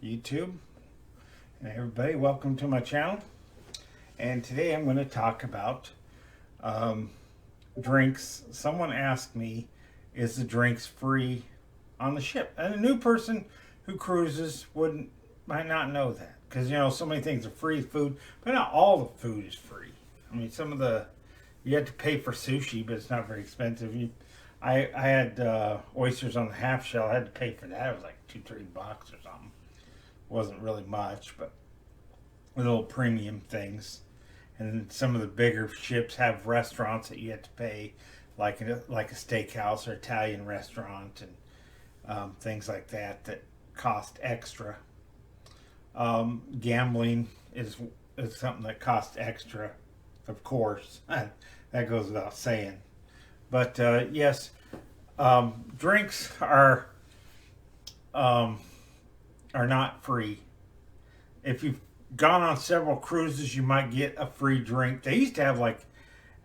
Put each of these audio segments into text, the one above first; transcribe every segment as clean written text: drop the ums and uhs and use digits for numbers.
YouTube, and everybody, welcome to my channel. And today I'm going to talk about drinks. Someone asked me, is the drinks free on the ship? And a new person who cruises might not know that, because so many things are free food, but not all the food is free. I mean, you have to pay for sushi, but it's not very expensive. I had oysters on the half shell. I had to pay for that. It was like $2-3 or something. Wasn't really much, but little premium things. And some of the bigger ships have restaurants that you have to pay, like a steakhouse or Italian restaurant, and things like that cost extra. Gambling is something that costs extra, of course. That goes without saying. But yes, drinks are not free. If you've gone on several cruises, you might get a free drink. They used to have, like,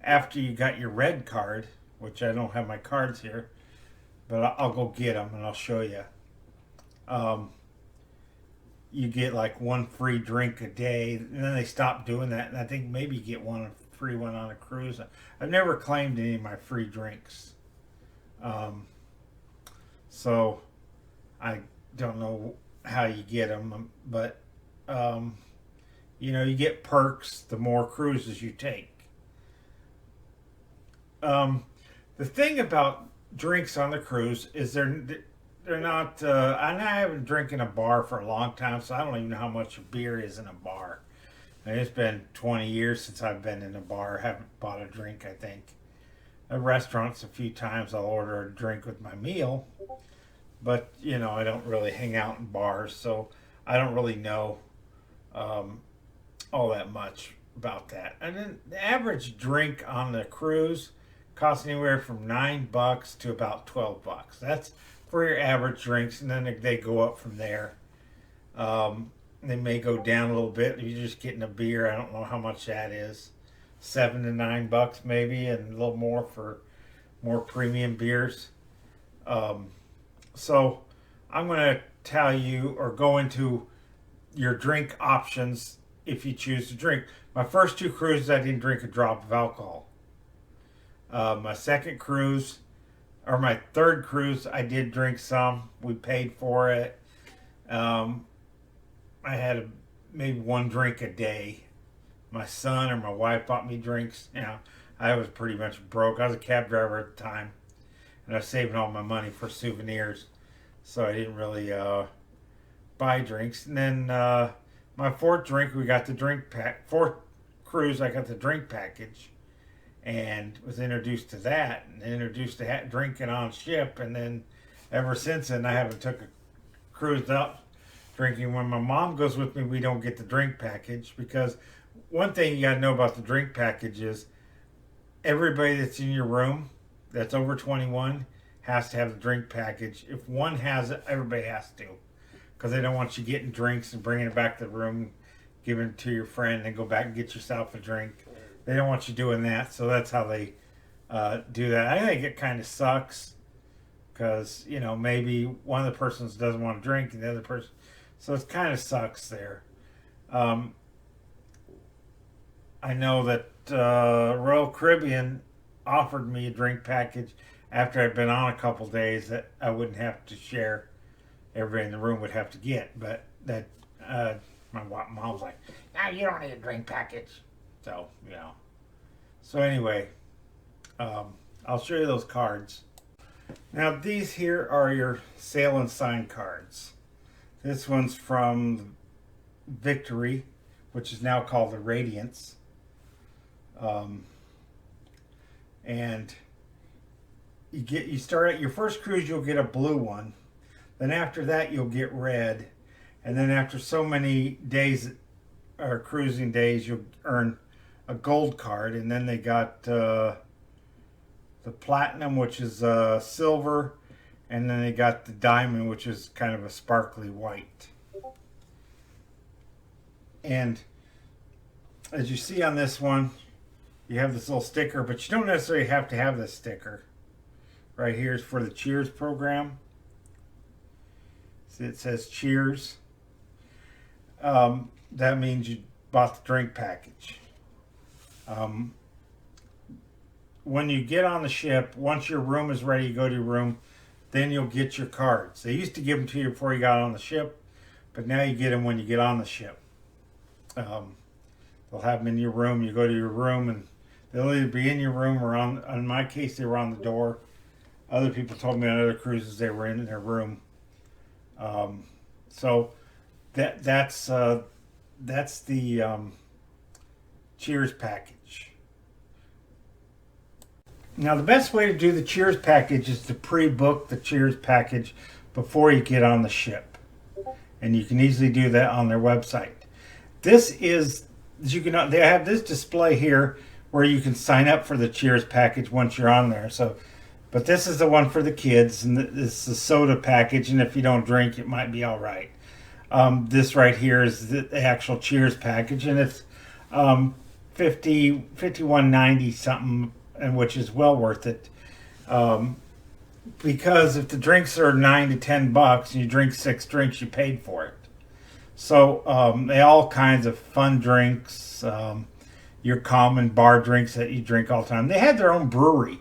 after you got your red card, which I don't have my cards here, but I'll go get them and I'll show you. You get like one free drink a day, and then they stopped doing that, and I think maybe you get one free one on a cruise. I've never claimed any of my free drinks, so I don't know how you get them, but you get perks the more cruises you take. The thing about drinks on the cruise is they're not. I haven't drank in a bar for a long time, so I don't even know how much a beer is in a bar. And it's been 20 years since I've been in a bar. I haven't bought a drink, I think. At restaurants, a few times I'll order a drink with my meal, but I don't really hang out in bars, so I don't really know all that much about that. And then the average drink on the cruise costs anywhere from $9 to about $12. That's for your average drinks, and then they go up from there. They may go down a little bit if you're just getting a beer. I don't know how much that is, $7 to $9 maybe, and a little more for more premium beers. So I'm going to tell you, or go into your drink options if you choose to drink. My first two cruises, I didn't drink a drop of alcohol. My second cruise, or my third cruise, I did drink some. We paid for it. I had maybe one drink a day. My son or my wife bought me drinks. I was pretty much broke. I was a cab driver at the time, and I was saving all my money for souvenirs, so I didn't really buy drinks. And then my fourth drink, we got the drink pack. Fourth cruise, I got the drink package, and was introduced to that, and introduced to drinking on ship. And then ever since then, I haven't took a cruise out drinking. When my mom goes with me, we don't get the drink package, because one thing you got to know about the drink package is everybody that's in your room that's over 21 has to have the drink package. If one has it, everybody has to, because they don't want you getting drinks and bringing it back to the room, giving it to your friend, and go back and get yourself a drink. They don't want you doing that, so that's how they do that. I think it kind of sucks, because maybe one of the persons doesn't want to drink and the other person, so it kind of sucks there. I know that Royal Caribbean offered me a drink package after I'd been on a couple days that I wouldn't have to share. Everybody in the room would have to get, but that my mom was like, "No, you don't need a drink package." So So anyway, I'll show you those cards. Now these here are your sail and sign cards. This one's from Victory, which is now called the Radiance. And you start at your first cruise, you'll get a blue one. Then after that, you'll get red. And then after so many days, or cruising days, you'll earn a gold card. And then they got the platinum, which is silver. And then they got the diamond, which is kind of a sparkly white. And as you see on this one, you have this little sticker, but you don't necessarily have to have this sticker. Right here is for the Cheers program. See, it says Cheers. that means you bought the drink package. Um, when you get on the ship, once your room is ready, you go to your room, then you'll get your cards. They used to give them to you before you got on the ship, but now you get them when you get on the ship. Um, they'll have them in your room. You go to your room, and they'll either be in your room or on. In my case, they were on the door. Other people told me on other cruises they were in their room. Um, so that's the Cheers package. Now, the best way to do the Cheers package is to pre-book the Cheers package before you get on the ship, and you can easily do that on their website. This is you can they have this display here where you can sign up for the Cheers package once you're on there. So, but this is the one for the kids, and this is the soda package. And if you don't drink, it might be all right. This right here is the actual Cheers package, and it's 51.90 something, and which is well worth it. Because if the drinks are $9 to $10 and you drink 6 drinks, you paid for it. So they all kinds of fun drinks, your common bar drinks that you drink all the time. They had their own brewery.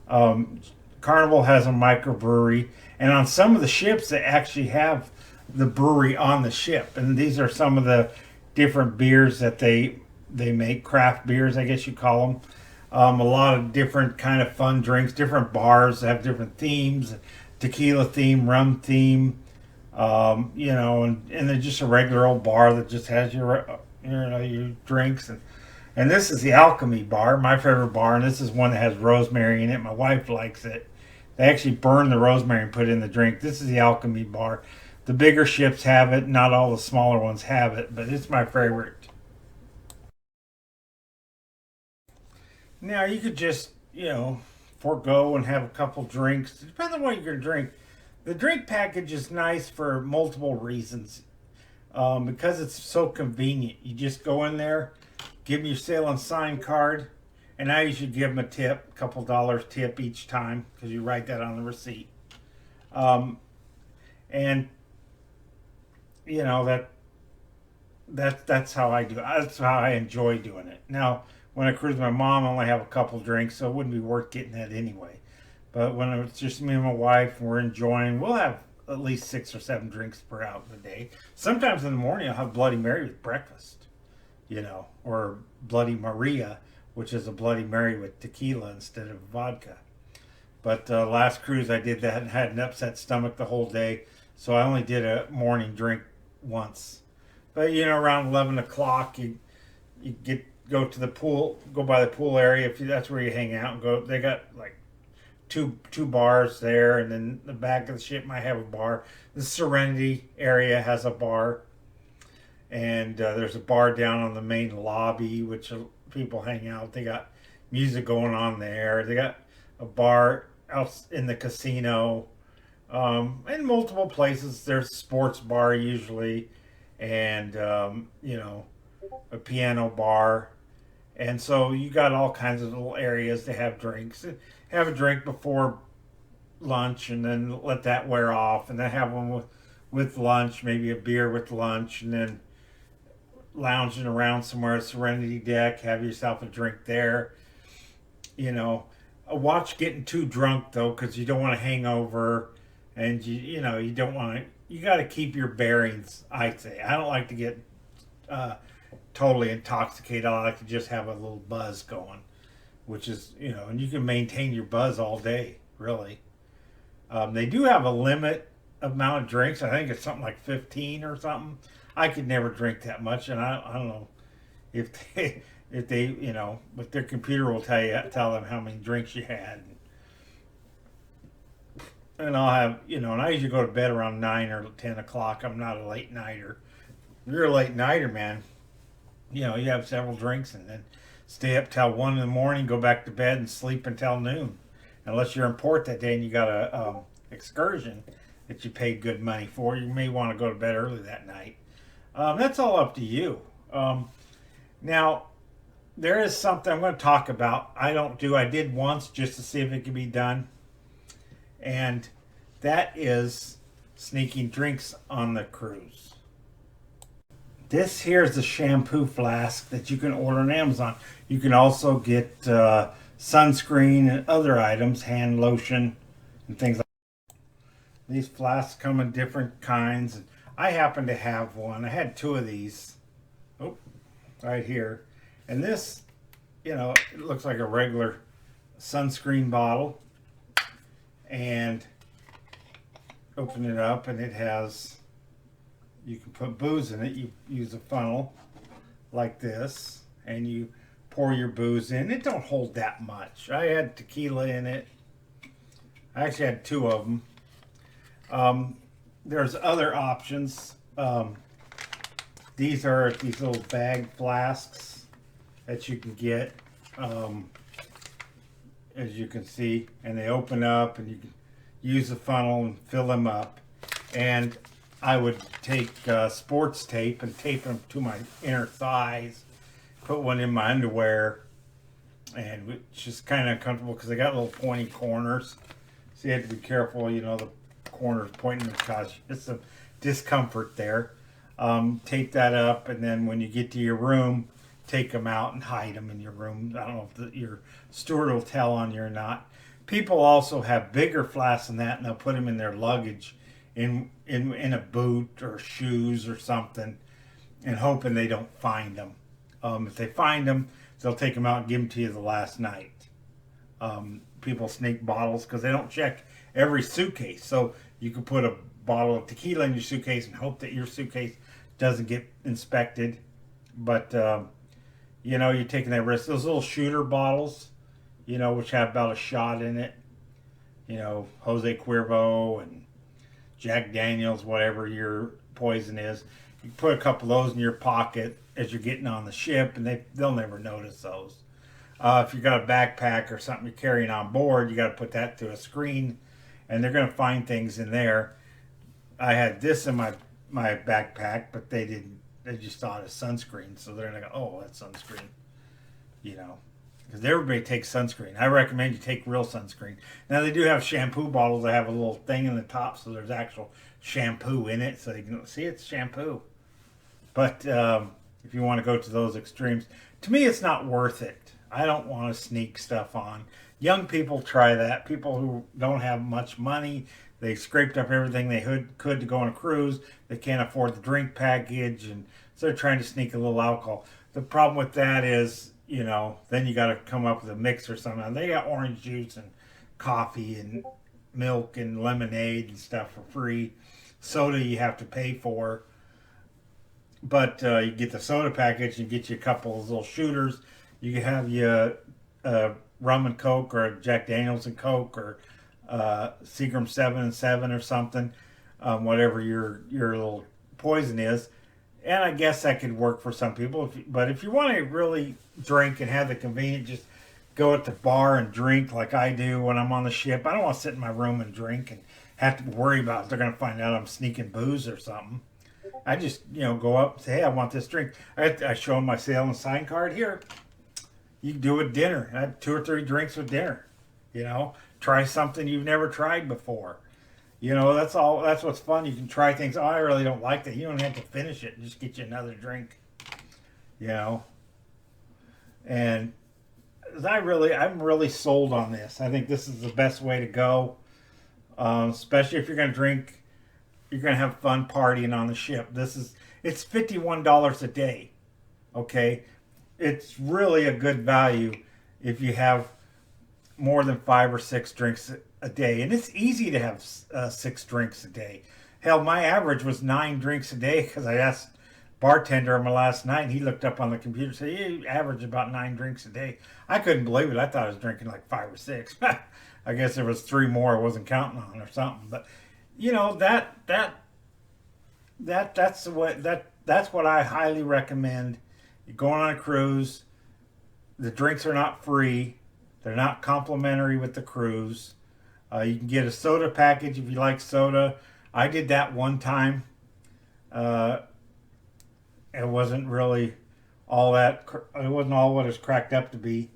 Carnival has a microbrewery, and on some of the ships they actually have the brewery on the ship. And these are some of the different beers that they make, craft beers, I guess you call them. A lot of different kind of fun drinks, different bars have different themes, tequila theme, rum theme, and they're just a regular old bar that just has your drinks. And this is the Alchemy bar, my favorite bar, and this is one that has rosemary in it. My wife likes it. They actually burn the rosemary and put it in the drink. This is the Alchemy bar. The bigger ships have it, not all the smaller ones have it, but it's my favorite. Now, you could just, forego and have a couple drinks. Depending on what you're going to drink. The drink package is nice for multiple reasons. Because it's so convenient. You just go in there, give them your sale and sign card, and I usually give them a tip, a couple dollars tip each time, because you write that on the receipt. And, that's how I do it. That's how I enjoy doing it. Now, when I cruise with my mom, I only have a couple drinks, so it wouldn't be worth getting that anyway. But when it's just me and my wife and we're enjoying, we'll have at least 6 or 7 drinks per out in the day. Sometimes in the morning, I'll have Bloody Mary with breakfast, or Bloody Maria, which is a Bloody Mary with tequila instead of vodka. But last cruise, I did that and had an upset stomach the whole day, so I only did a morning drink once. But around 11 o'clock, you go to the pool, go by the pool area if that's where you hang out and go. They got like two bars there, and then the back of the ship might have a bar. The Serenity area has a bar, and there's a bar down on the main lobby which people hang out. They got music going on there. They got a bar out in the casino, in multiple places. There's a sports bar usually, and a piano bar. And so you got all kinds of little areas to have drinks. Have a drink before lunch, and then let that wear off, and then have one with lunch, maybe a beer with lunch, and then lounging around somewhere at Serenity Deck, have yourself a drink there. Watch getting too drunk though, because you don't want to hang over, and you don't want to. You got to keep your bearings. I'd say I don't like to get totally intoxicated. I like to just have a little buzz going, which is, and you can maintain your buzz all day, really. They do have a limit amount of drinks. I think it's something like 15 or something. I could never drink that much, and I don't know if they but their computer will tell them how many drinks you had. And I'll have, and I usually go to bed around 9 or 10 o'clock. I'm not a late nighter. If you're a late nighter, man, you have several drinks and then stay up till 1 in the morning, go back to bed and sleep until noon. Unless you're in port that day and you got a excursion that you paid good money for, you may want to go to bed early that night. That's all up to you. Now, there is something I'm going to talk about. I did once just to see if it could be done. And that is sneaking drinks on the cruise. This here is the shampoo flask that you can order on Amazon. You can also get sunscreen and other items, hand lotion and things like that. These flasks come in different kinds. I happen to have one. I had two of these. Oh, right here. And this, you know, it looks like a regular sunscreen bottle. And open it up and it has, you can put booze in it. You use a funnel like this and you pour your booze in. It don't hold that much. I had tequila in it. I actually had two of them. There's other options. These are these little bag flasks that you can get, as you can see, and they open up and you can use the funnel and fill them up. And I would take sports tape and tape them to my inner thighs, put one in my underwear, and it's just kind of uncomfortable because they got little pointy corners. So you have to be careful, you know, the corners pointing to cause just some discomfort there. Tape that up, and then when you get to your room, take them out and hide them in your room. I don't know if your steward will tell on you or not. People also have bigger flasks than that, and they'll put them in their luggage, in a boot or shoes or something, and hoping they don't find them. If they find them, they'll take them out and give them to you the last night. People sneak bottles because they don't check every suitcase. So you can put a bottle of tequila in your suitcase and hope that your suitcase doesn't get inspected. But, you know, you're taking that risk. Those little shooter bottles, you know, which have about a shot in it, you know, Jose Cuervo and Jack Daniels, whatever your poison is. You put a couple of those in your pocket as you're getting on the ship, and they'll never notice those. If you got a backpack or something you're carrying on board, you got to put that to a screen, and they're going to find things in there. I had this in my backpack, but they didn't. They just thought it's sunscreen, so they're going to go, "Oh, that's sunscreen," you know, because everybody takes sunscreen. I recommend you take real sunscreen. Now they do have shampoo bottles that have a little thing in the top, so there's actual shampoo in it, so you can see it's shampoo. But if you want to go to those extremes, to me, it's not worth it. I don't want to sneak stuff on. Young people try that. People who don't have much money, they scraped up everything they could to go on a cruise. They can't afford the drink package, and so they're trying to sneak a little alcohol. The problem with that is, you know, then you got to come up with a mix or something. And they got orange juice and coffee and milk and lemonade and stuff for free. Soda you have to pay for. But you get the soda package and get you a couple of little shooters. You can have you rum and Coke or Jack Daniels and Coke or Seagram 7 and 7 or something, whatever your little poison is. And I guess that could work for some people. But if you want to really drink and have the convenience, just go at the bar and drink like I do when I'm on the ship. I don't want to sit in my room and drink and have to worry about if they're going to find out I'm sneaking booze or something. I just, you know, go up and say, "Hey, I want this drink." I show them my sale and sign card here. You can do it at dinner. I have 2 or 3 drinks with dinner. You know, try something you've never tried before. You know, that's all. That's what's fun. You can try things. Oh, I really don't like that. You don't have to finish it. Just get you another drink. You know, and I'm really sold on this. I think this is the best way to go, especially if you're going to drink. You're going to have fun partying on the ship. It's $51 a day. Okay, it's really a good value if you have more than 5 or 6 drinks a day, and it's easy to have 6 drinks a day. Hell, my average was 9 drinks a day because I asked bartender on my last night, and he looked up on the computer and said, "You average about 9 drinks a day." I couldn't believe it. I thought I was drinking like 5 or 6. I guess there was 3 more I wasn't counting on or something. But you know, that's what I highly recommend. You're going on a cruise. The drinks are not free. They're not complimentary with the cruise. You can get a soda package if you like soda. I did that one time. It wasn't really all that. It wasn't all what it's cracked up to be.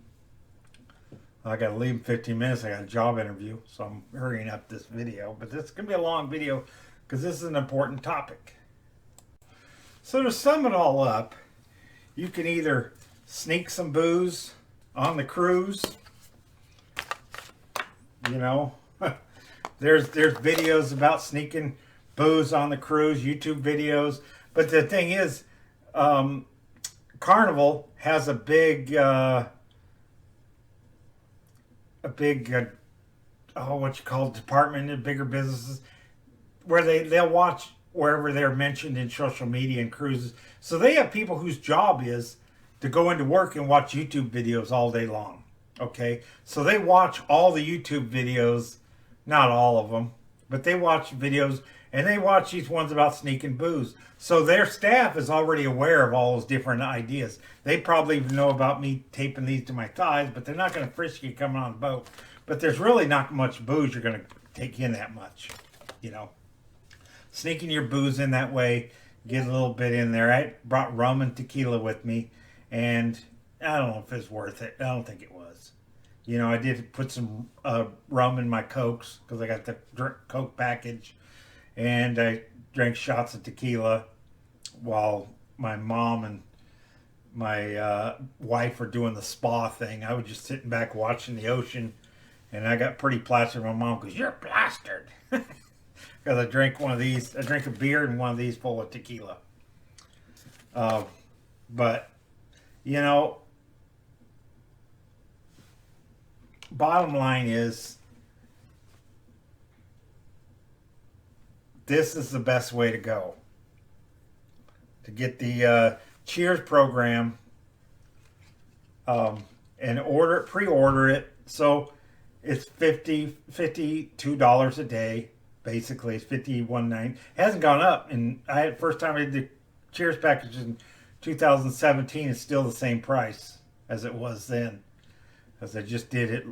I got to leave in 15 minutes. I got a job interview, so I'm hurrying up this video. But this is going to be a long video because this is an important topic. So to sum it all up, you can either sneak some booze on the cruise. You know, there's videos about sneaking booze on the cruise, YouTube videos. But the thing is, Carnival has a big what you call it, department in bigger businesses where they'll watch wherever they're mentioned in social media and cruises. So they have people whose job is to go into work and watch YouTube videos all day long. Okay, so they watch all the YouTube videos, not all of them, but they watch videos, and they watch these ones about sneaking booze. So their staff is already aware of all those different ideas. They probably even know about me taping these to my thighs, but they're not going to frisk you coming on the boat. But there's really not much booze you're going to take in that much, you know. Sneaking your booze in that way, get a little bit in there. I brought rum and tequila with me, and I don't know if it's worth it. I don't think it was. You know, I did put some rum in my Cokes because I got the Coke package, and I drank shots of tequila while my mom and my wife were doing the spa thing. I was just sitting back watching the ocean, and I got pretty plastered. My mom goes, "You're plastered," because I drank one of these. I drank a beer and one of these full of tequila. But you know, bottom line is, this is the best way to go. To get the Cheers program and pre-order it. So it's $52 a day. Basically, it's $51.9. It hasn't gone up. And first time I did the Cheers package in 2017, it's still the same price as it was then. Because I just did it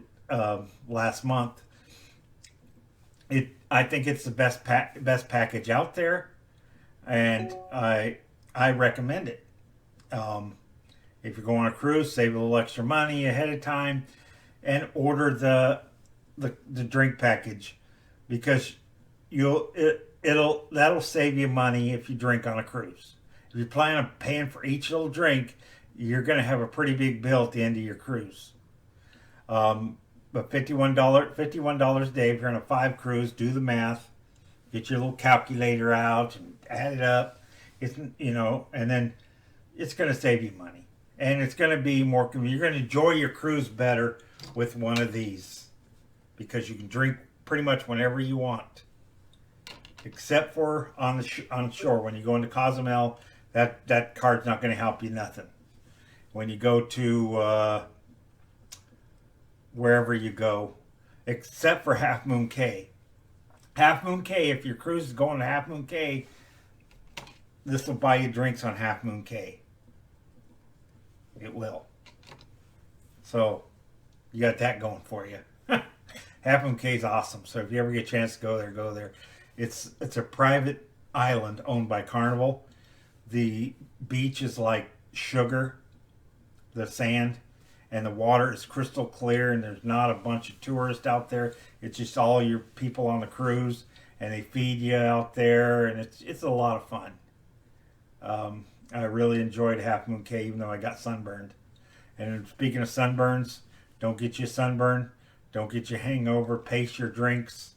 last month. I think it's the best package out there, and I recommend it. If you're going on a cruise, save a little extra money ahead of time, and order the drink package, because that'll save you money if you drink on a cruise. If you plan on paying for each little drink, you're going to have a pretty big bill at the end of your cruise. But $51 a day if you're on a 5 cruise. Do the math, get your little calculator out and add it up. It's, you know, and then it's going to save you money, and it's going to be more convenient. You're going to enjoy your cruise better with one of these, because you can drink pretty much whenever you want, except for on shore. When you go into Cozumel, that card's not going to help you nothing. When you go to wherever you go, except for Half Moon Cay. Half Moon Cay, if your cruise is going to Half Moon Cay, this will buy you drinks on Half Moon Cay. It will. So, you got that going for you. Half Moon Cay is awesome. So if you ever get a chance to go there, go there. It's a private island owned by Carnival. The beach is like sugar, the sand. And the water is crystal clear, and there's not a bunch of tourists out there. It's just all your people on the cruise, and they feed you out there, and it's a lot of fun. I really enjoyed Half Moon Cay, even though I got sunburned. And speaking of sunburns, don't get you a sunburn. Don't get you a hangover. Pace your drinks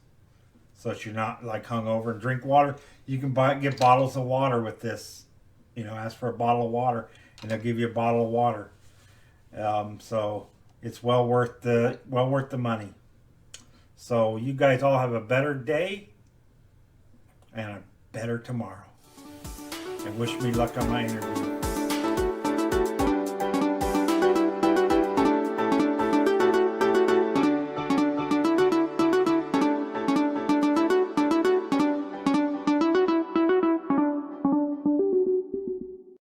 so that you're not like hungover. And drink water. You can get bottles of water with this. You know, ask for a bottle of water, and they'll give you a bottle of water. So it's well worth the money. So you guys all have a better day and a better tomorrow. And wish me luck on my interview.